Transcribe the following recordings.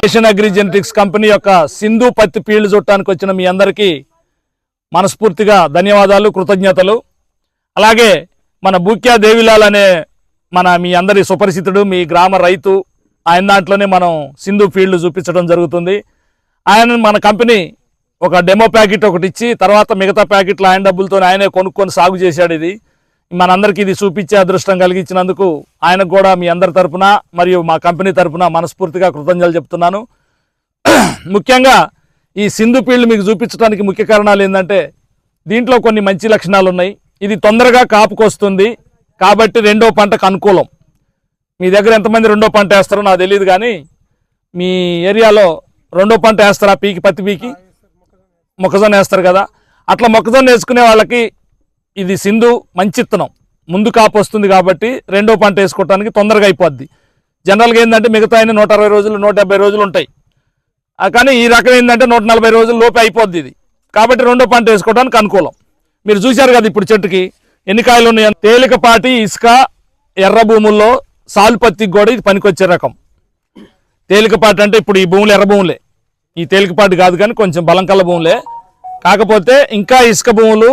Asian agri genetics company యొక్క సింధు పత్తి field చూడటానికి వచ్చిన మీ అందరికీ మనస్ఫూర్తిగా ధన్యవాదాలు, కృతజ్ఞతలు. అలాగే మన బూక్యా దేవిలాల్ అనే మీ అందరి సుపరిచితుడు, మీ గ్రామ రైతు, ఆయన దాంట్లోనే మనం సింధు ఫీల్డ్ చూపించడం జరుగుతుంది. ఆయన మన కంపెనీ ఒక డెమో ప్యాకెట్ ఒకటి ఇచ్చి తర్వాత మిగతా ప్యాకెట్లు ఆయన డబ్బులతో ఆయనే కొనుక్కొని సాగు చేశాడు. ఇది మనందరికీ ఇది చూపించే అదృష్టం కలిగించినందుకు ఆయనకు కూడా మీ అందరి తరపున మరియు మా కంపెనీ తరపున మనస్ఫూర్తిగా కృతజ్ఞతలు చెప్తున్నాను. ముఖ్యంగా ఈ సింధు ఫీల్డ్ మీకు చూపించడానికి ముఖ్య కారణాలు ఏంటంటే దీంట్లో కొన్ని మంచి లక్షణాలు ఉన్నాయి. ఇది తొందరగా కాపుకొస్తుంది కాబట్టి రెండో పంటకు అనుకూలం. మీ దగ్గర ఎంతమంది రెండో పంట వేస్తారో నాకు తెలియదు, కానీ మీ ఏరియాలో రెండో పంట వేస్తారా? పత్తి పీకి మొక్కజొన్న వేస్తారు కదా, అట్లా మొక్కజొన్న వేసుకునే వాళ్ళకి ఇది సింధు మంచి ఇత్తనం. ముందు కాపు వస్తుంది కాబట్టి రెండో పంట వేసుకోవడానికి తొందరగా అయిపోద్ది. జనరల్గా ఏంటంటే మిగతా 160 రోజులు 170 రోజులు ఉంటాయి, కానీ ఈ రకం ఏంటంటే 140 రోజుల లోపే అయిపోద్ది ఇది. కాబట్టి రెండో పంట వేసుకోవడానికి అనుకూలం. మీరు చూశారు కదా ఇప్పుడు చెట్టుకి ఎన్ని కాయలు ఉన్నాయి. తేలికపాటి ఇసుక ఎర్ర భూముల్లో సాలు పత్తికి కూడా ఇది పనికొచ్చే రకం. తేలికపాటి అంటే ఇప్పుడు ఈ భూములు ఎర్ర భూములే, ఈ తేలికపాటి కాదు కానీ కొంచెం బలం కల్ల భూములే. కాకపోతే ఇంకా ఇసుక భూములు,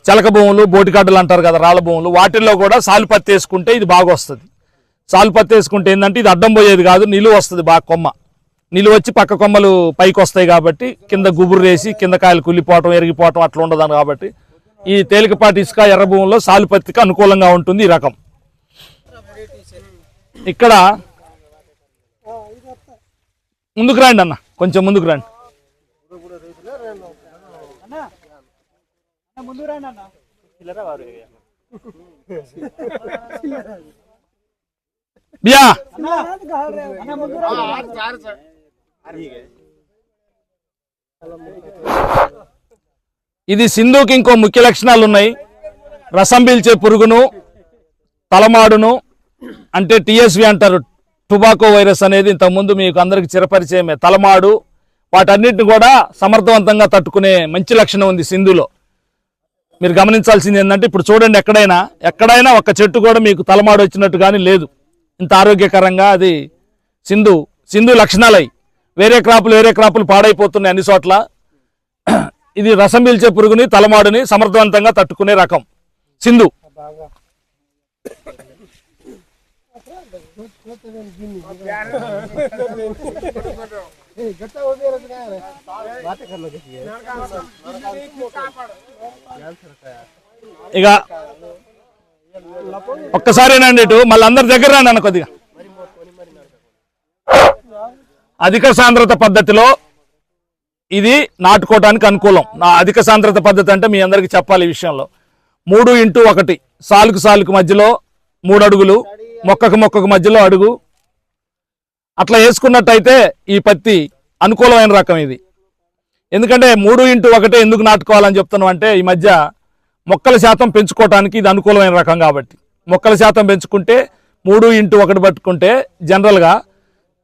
చలక భూములు, బోటికాడులు అంటారు కదా, రాళ్ళ భూములు, వాటిల్లో కూడా సాలు పత్తి వేసుకుంటే ఇది బాగా వస్తుంది. సాలు పత్తి వేసుకుంటే ఏంటంటే ఇది అడ్డం పోయేది కాదు, నిలువ వస్తుంది బాగా. కొమ్మ నిలువ వచ్చి పక్క కొమ్మలు పైకి వస్తాయి కాబట్టి కింద గుబురు వేసి కింద కాయలు కుళ్ళిపోవటం ఎరిగిపోవటం అట్లా ఉండదాను. కాబట్టి ఈ తేలికపాటి ఇసుక ఎర్ర భూముల్లో సాలు పత్తికి అనుకూలంగా ఉంటుంది ఈ రకం. ఇక్కడ ముందుకు రండి అన్న, కొంచెం ముందుకు రండి. బియా ఇది సింధుకి ఇంకో ముఖ్య లక్షణాలు ఉన్నాయి. రసం పీల్చే పురుగును, తలమాడును అంటే టీఎస్వి అంటారు, టుబాకో వైరస్ అనేది ఇంతకుముందు మీకు అందరికి చిరపరిచయమే. తలమాడు వాటన్నిటిని కూడా సమర్థవంతంగా తట్టుకునే మంచి లక్షణం ఉంది సింధులో. మీరు గమనించాల్సింది ఏంటంటే ఇప్పుడు చూడండి, ఎక్కడైనా ఒక చెట్టు కూడా మీకు తలమాడు వచ్చినట్టు కానీ లేదు. ఇంత ఆరోగ్యకరంగా అది సింధు లక్షణాలై. వేరే క్రాపులు పాడైపోతున్నాయి అన్ని చోట్ల. ఇది రసం పీల్చే పురుగుని, తలమాడుని సమర్థవంతంగా తట్టుకునే రకం సింధు. ఇక ఒక్కసారేనండి ఇటు మళ్ళీ అందరి దగ్గర రాండి అన్న. కొద్దిగా అధిక సాంద్రత పద్ధతిలో ఇది నాటుకోవటానికి అనుకూలం. అధిక సాంద్రత పద్ధతి అంటే మీ అందరికి చెప్పాలి ఈ విషయంలో. 3x1 సాలుకు మధ్యలో 3 అడుగులు, మొక్కకు మధ్యలో అడుగు అట్లా వేసుకున్నట్టయితే ఈ పత్తి అనుకూలమైన రకం ఇది. ఎందుకంటే 3x1 ఎందుకు నాటుకోవాలని చెప్తున్నాం అంటే ఈ మధ్య మొక్కల శాతం పెంచుకోవటానికి ఇది అనుకూలమైన రకం కాబట్టి. మొక్కల శాతం పెంచుకుంటే 3x1 పట్టుకుంటే జనరల్గా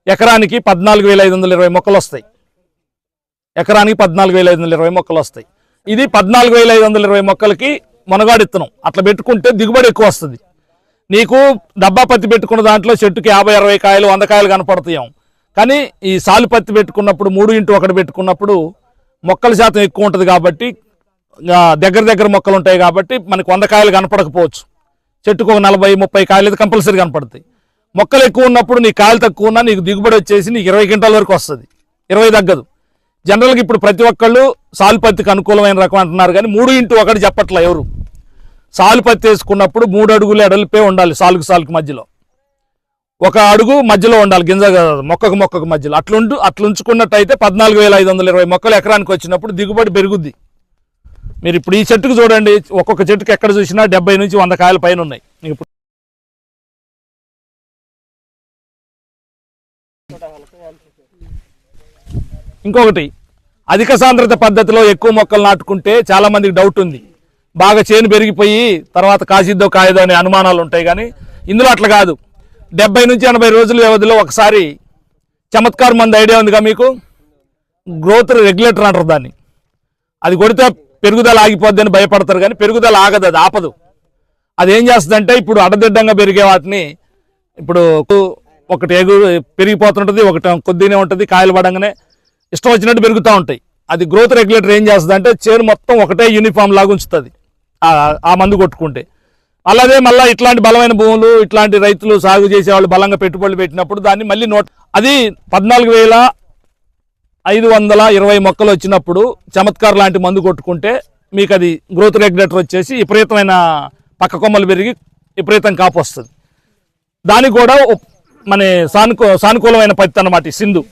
ఎకరానికి 14,520 మొక్కలు వస్తాయి. ఎకరానికి 14,520 మొక్కలు వస్తాయి. ఇది 14,520 మొక్కలకి మునగాడిత్తనం అట్లా పెట్టుకుంటే దిగుబడి ఎక్కువ వస్తుంది. నీకు డబ్బా పత్తి పెట్టుకున్న దాంట్లో చెట్టుకి 50-60 కాయలు 100 కాయలు కనపడతాం. కానీ ఈ సాలు పత్తి పెట్టుకున్నప్పుడు 3x1 పెట్టుకున్నప్పుడు మొక్కల శాతం ఎక్కువ ఉంటుంది కాబట్టి, దగ్గర మొక్కలు ఉంటాయి కాబట్టి మనకు 100 కాయలు కనపడకపోవచ్చు. చెట్టుకు ఒక 40-30 కాయలు అయితే కంపల్సరీ కనపడతాయి. మొక్కలు ఎక్కువ ఉన్నప్పుడు నీ కాయలు తక్కువ ఉన్నా నీకు దిగుబడి వచ్చేసి నీకు 20 క్వింటాల వరకు వస్తుంది, 20 తగ్గదు. జనరల్గా ఇప్పుడు ప్రతి ఒక్కళ్ళు సాలు పత్తికి అనుకూలమైన రకం అంటున్నారు, కానీ 3x1 చెప్పట్లా ఎవరు. సాలు పత్తి వేసుకున్నప్పుడు 3 అడుగులు ఎడల్పే ఉండాలి. సాలుకు మధ్యలో 1 అడుగు మధ్యలో ఉండాలి, గింజ మొక్కకు మధ్యలో. అట్లుంచుకున్నట్టయితే 14,520 మొక్కలు ఎకరానికి వచ్చినప్పుడు దిగుబడి పెరుగుద్ది. మీరు ఇప్పుడు ఈ చెట్టుకు చూడండి, ఒక్కొక్క చెట్టుకు ఎక్కడ చూసినా 70 నుంచి 100 కాయల పైన ఉన్నాయి. ఇప్పుడు ఇంకొకటి, అధిక సాంద్రత పద్ధతిలో ఎక్కువ మొక్కలు నాటుకుంటే చాలా మందికి డౌట్ ఉంది, బాగా చేను పెరిగిపోయి తర్వాత కాసిద్దో కాయదో అనే అనుమానాలు ఉంటాయి. కానీ ఇందులో అట్లా కాదు. 70 నుంచి 80 రోజుల వ్యవధిలో ఒకసారి చమత్కార్ మంది ఐడియా ఉందిగా మీకు, గ్రోత్ రెగ్యులేటర్ అంటారు దాన్ని. అది కొడితే పెరుగుదల ఆగిపోద్ది అని భయపడతారు, కానీ పెరుగుదల ఆగదు, అది ఆపదు. అది ఏం చేస్తుందంటే ఇప్పుడు అడదిడ్డంగా పెరిగే వాటిని ఇప్పుడు ఒకటి పెరిగిపోతుంటుంది, ఒకటి కొద్దిగానే ఉంటుంది, కాయలు పడంగానే ఇష్టం వచ్చినట్టు పెరుగుతూ ఉంటాయి. అది గ్రోత్ రెగ్యులేటర్ ఏం చేస్తుంది అంటే చేను మొత్తం ఒకటే యూనిఫామ్ లాగా ఉంచుతుంది ఆ మందు కొట్టుకుంటే. అలాగే మళ్ళీ ఇట్లాంటి బలమైన భూములు, ఇట్లాంటి రైతులు సాగు చేసేవాళ్ళు బలంగా పెట్టుబడులు పెట్టినప్పుడు దాన్ని మళ్ళీ అది 14,520 మొక్కలు వచ్చినప్పుడు చమత్కార్ లాంటి మందు కొట్టుకుంటే మీకు అది గ్రోత్ రెగ్యులేటర్ వచ్చేసి విపరీతమైన పక్క కొమ్మలు పెరిగి విపరీతం కాపు వస్తుంది. దానికి కూడా మన సానుకూలమైన పత్తి అన్నమాట సింధు.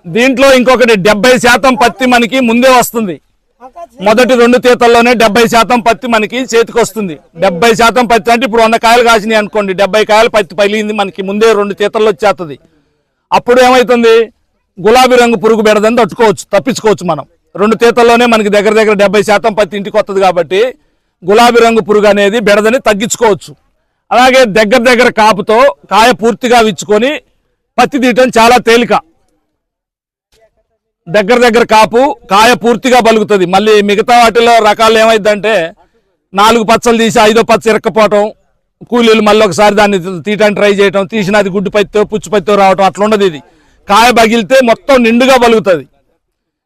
దీంట్లో ఇంకొకటి 70% పత్తి మనకి ముందే వస్తుంది. మొదటి 2 తీతల్లోనే 70% పత్తి మనకి చేతికి వస్తుంది. 70% పత్తి అంటే ఇప్పుడు 100 కాయలు కాసినాయి అనుకోండి, 70 కాయలు పత్తి పగిలింది మనకి ముందే 2 తీతల్లో వచ్చేస్తుంది. అప్పుడు ఏమవుతుంది, గులాబీ రంగు పురుగు బెడదని తప్పించుకోవచ్చు మనం. 2 తీతల్లోనే మనకి దగ్గర 70% పత్తి ఇంటికి వస్తుంది కాబట్టి గులాబీ రంగు పురుగు అనేది బెడదని తగ్గించుకోవచ్చు. అలాగే దగ్గర కాపుతో కాయ పూర్తిగా విచ్చుకొని పత్తి తీయటం చాలా తేలిక. దగ్గర కాపు కాయ పూర్తిగా బలుగుతుంది. మళ్ళీ మిగతా వాటిలో రకాలు ఏమైందంటే 4 పచ్చలు తీసి 5వ పచ్చ ఇరక్కపోవటం, కూలీలు మళ్ళీ ఒకసారి దాన్ని తీయటానికి ట్రై చేయటం, తీసినది గుడ్డు పత్తితో పుచ్చు పత్తితో రావటం అట్లా ఉండదు. ఇది కాయ బగిలితే మొత్తం నిండుగా బలుగుతుంది.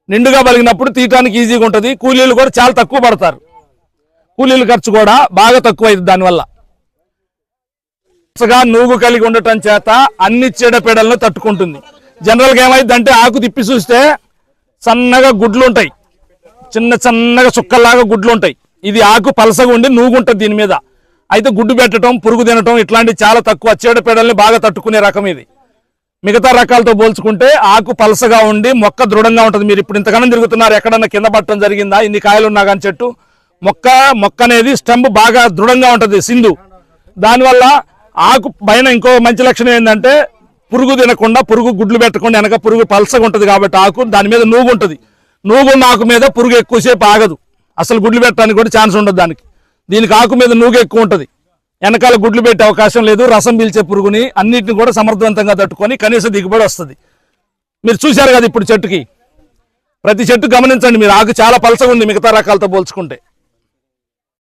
నిండుగా బలిగినప్పుడు తీయటానికి ఈజీగా ఉంటుంది. కూలీలు కూడా చాలా తక్కువ పడతారు. కూలీల ఖర్చు కూడా బాగా తక్కువ అయింది దానివల్ల. నూగు కలిగి ఉండటం చేత అన్ని చీడపీడలను తట్టుకుంటుంది. జనరల్గా ఏమైందంటే ఆకు తిప్పి చూస్తే సన్నగా గుడ్లు ఉంటాయి, చిన్నగా చుక్కల్లాగా గుడ్లు ఉంటాయి. ఇది ఆకు పలసగా ఉండి నూగుంటుంది దీని మీద. అయితే గుడ్డు పెట్టడం, పురుగు తినటం ఇట్లాంటివి చాలా తక్కువ. చీడపీడల్ని బాగా తట్టుకునే రకం ఇది. మిగతా రకాలతో పోల్చుకుంటే ఆకు పలసగా ఉండి మొక్క దృఢంగా ఉంటుంది. మీరు ఇప్పుడు ఇంతకన్నా తిరుగుతున్నారు, ఎక్కడన్నా కింద పట్టడం జరిగిందా, ఇన్ని కాయలు ఉన్నా కానీ చెట్టు మొక్క అనేది స్టెంప్ బాగా దృఢంగా ఉంటుంది సింధు. దానివల్ల ఆకు పైన ఇంకో మంచి లక్షణం ఏంటంటే పురుగు తినకుండా, పురుగు గుడ్లు పెట్టకుండా వెనక పురుగు పలసగా ఉంటుంది కాబట్టి ఆకు దాని మీద నూగు ఉంటుంది. నూగున్న ఆకు మీద పురుగు ఎక్కువసేపు ఆగదు, అసలు గుడ్లు పెట్టడానికి కూడా ఛాన్స్ ఉండదు దానికి. దీనికి ఆకు మీద నూగు ఎక్కువ ఉంటుంది, వెనకాల గుడ్లు పెట్టే అవకాశం లేదు. రసం పీల్చే పురుగుని అన్నిటిని కూడా సమర్థవంతంగా తట్టుకొని కనీస దిగుబడి వస్తుంది. మీరు చూశారు కదా ఇప్పుడు చెట్టుకి, ప్రతి చెట్టు గమనించండి మీరు, ఆకు చాలా పలసగా ఉంది మిగతా రకాలతో పోల్చుకుంటే.